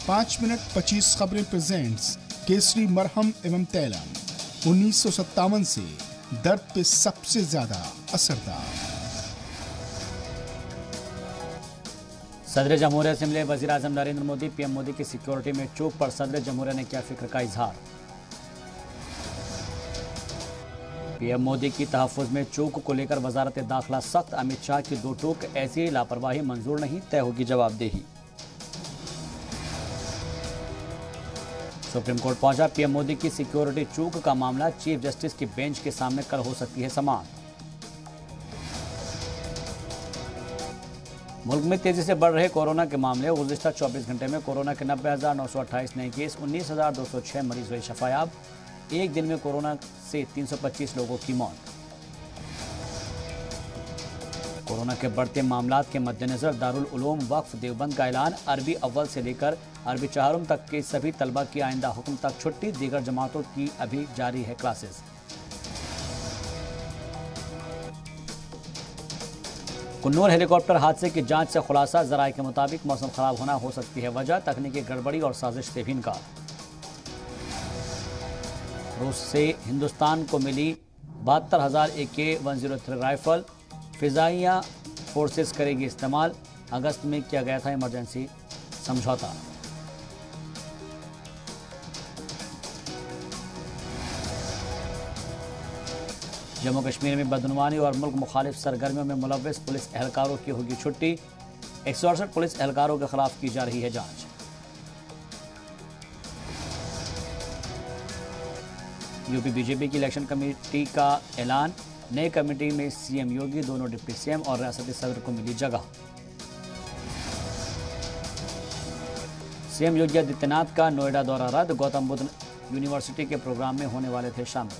5 minute 25 खबरें presents Kesari मरहम एवं तैलम 1957 से दर्द पे सबसे ज्यादा असरदार। सदर जमहूरिया से मिले वजीर आजम नरेंद्र मोदी। पीएम मोदी की सिक्योरिटी में चूक पर सदर जमहूरिया ने किया फिक्र का इजहार। पीएम मोदी की तहफ्फुज में चूक को लेकर वजारत दाखिला सख्त। अमित शाह की दो टूक, ऐसी लापरवाही मंजूर नहीं, तय होगी जवाबदेही। सुप्रीम कोर्ट पहुंचा पीएम मोदी की सिक्योरिटी चूक का मामला। चीफ जस्टिस की बेंच के सामने कल हो सकती है समाअत। मुल्क में तेजी से बढ़ रहे कोरोना के मामले। गुज़िश्ता 24 घंटे में कोरोना के 90,928 नए केस, 19,206 मरीज हुए शफायाब। एक दिन में कोरोना से 325 लोगों की मौत। कोरोना के बढ़ते मामलात के मद्देनजर दारुल उलूम वक्फ देवबंद का ऐलान। अरबी अव्वल से लेकर अरबी चाहरुम तक के सभी तलबा की आइंदा हुक्म तक छुट्टी। दीगर जमातों की अभी जारी है क्लासेस। कुन्नूर हेलीकॉप्टर हादसे की जांच से खुलासा। जराये के मुताबिक मौसम खराब होना हो सकती है वजह। तकनीकी गड़बड़ी और साजिश से भी इनकार। रूस से हिंदुस्तान को मिली 72,000 AK-103 राइफल। फिजाइया फोर्सेस करेगी इस्तेमाल। अगस्त में किया गया था इमरजेंसी समझौता। जम्मू कश्मीर में बदनवानी और मुल्क मुखालिफ सरगर्मियों में मुलव्वस पुलिस एहलकारों की होगी छुट्टी। 168 पुलिस एहलकारों के खिलाफ की जा रही है जांच। यूपी बीजेपी की इलेक्शन कमेटी का ऐलान। नई कमेटी में सीएम योगी, दोनों डिप्टी सीएम और रियासती सदर को मिली जगह। सीएम योगी आदित्यनाथ का नोएडा दौरा रद्द। गौतम बुद्ध यूनिवर्सिटी के प्रोग्राम में होने वाले थे शामिल।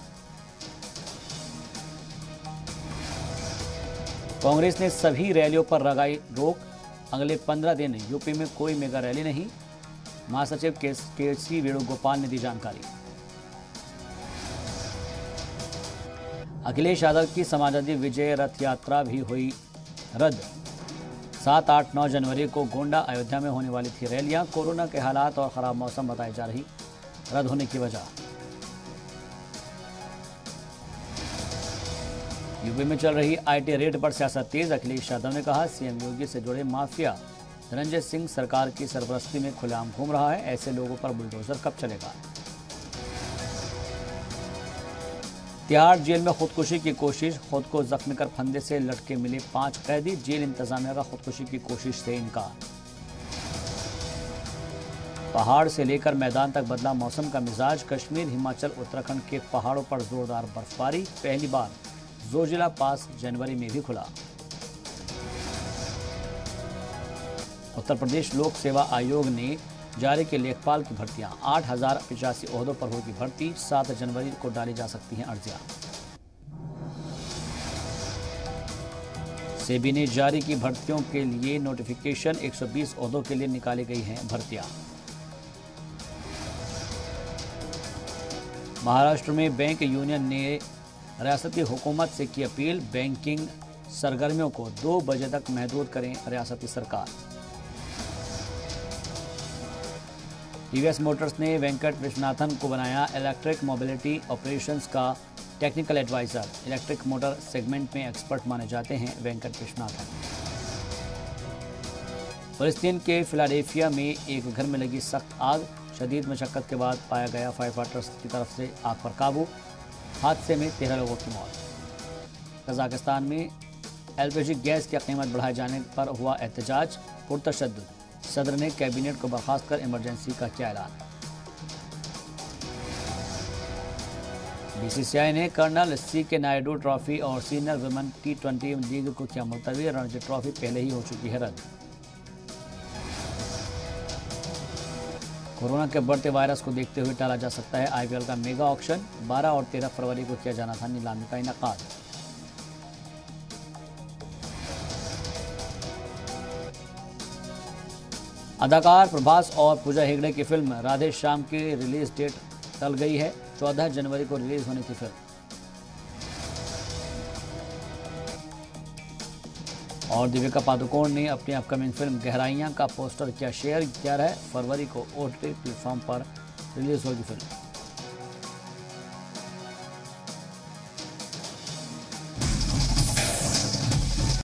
कांग्रेस ने सभी रैलियों पर लगाई रोक। अगले 15 दिन यूपी में कोई मेगा रैली नहीं। महासचिव केसी वेणुगोपाल ने दी जानकारी। अखिलेश यादव की समाजवादी विजय रथ यात्रा भी हुई रद्द। 7, 8, 9 जनवरी को गोंडा अयोध्या में होने वाली थी रैलियां। कोरोना के हालात और खराब मौसम बताई जा रही रद्द होने की वजह। यूपी में चल रही आईटी रेड पर सियासत तेज। अखिलेश यादव ने कहा सीएम योगी से जुड़े माफिया धनंजय सिंह सरकार की सरपरस्ती में खुलेआम घूम रहा है। ऐसे लोगों पर बुलडोजर कब चलेगा। तिहाड़ जेल में खुदकुशी की कोशिश। खुद को जख्मी कर फंदे से लटके मिले 5 कैदी। जेल इंतजामिया का खुदकुशी की कोशिश से इनकार। पहाड़ से लेकर मैदान तक बदला मौसम का मिजाज। कश्मीर, हिमाचल, उत्तराखंड के पहाड़ों पर जोरदार बर्फबारी। पहली बार जोजिला पास जनवरी में भी खुला। उत्तर प्रदेश लोक सेवा आयोग ने जारी की लेखपाल की भर्तियां। 8,085 ओहदों पर होगी भर्ती। 7 जनवरी को डाली जा सकती हैं अर्जियां। सेबी ने जारी की भर्तियों के लिए नोटिफिकेशन। 120 ओहदों के लिए निकाली गई हैं भर्तियां। महाराष्ट्र में बैंक यूनियन ने रियासती हुकूमत से की अपील। बैंकिंग सरगर्मियों को 2 बजे तक महदूद करें रियासती सरकार। टीवीएस मोटर्स ने वेंकट विश्वनाथन को बनाया इलेक्ट्रिक मोबिलिटी ऑपरेशंस का technical adviser. Electric motor segment में एक्सपर्ट माने जाते हैं वेंकट विश्वनाथन। फिलिस्तीन के फिलाडेल्फिया में एक घर में लगी सख्त आग। शदीद मशक्कत के बाद पाया गया फायर फाइटर्स की तरफ से आग पर काबू। हादसे में 13 लोगों की मौत। कजाकिस्तान में एलपीजी गैस की कीमत बढ़ाए जाने पर हुआ एहतजाज पुरतशद्दुद। सदर ने कैबिनेट को बर्खास्त कर इमरजेंसी का किया ऐलान। बीसीसीआई ने कर्नल सी.के. नायडू ट्रॉफी और सीनियर वुमेन T20 लीग को किया मुलतवी। रणजी ट्रॉफी पहले ही हो चुकी है रद्द। कोरोना के बढ़ते वायरस को देखते हुए टाला जा सकता है आईपीएल का मेगा ऑक्शन। 12 और 13 फरवरी को किया जाना था नीलामी का इनेकाद। अदाकार प्रभास और पूजा हेगड़े की फिल्म राधे श्याम की रिलीज डेट टल गई है। 14 जनवरी को रिलीज होने की फिल्म। और दीपिका पादुकोण ने अपनी अपकमिंग फिल्म गहराइयाँ का पोस्टर किया शेयर। 11 फरवरी को OTT प्लेटफॉर्म पर रिलीज होगी फिल्म।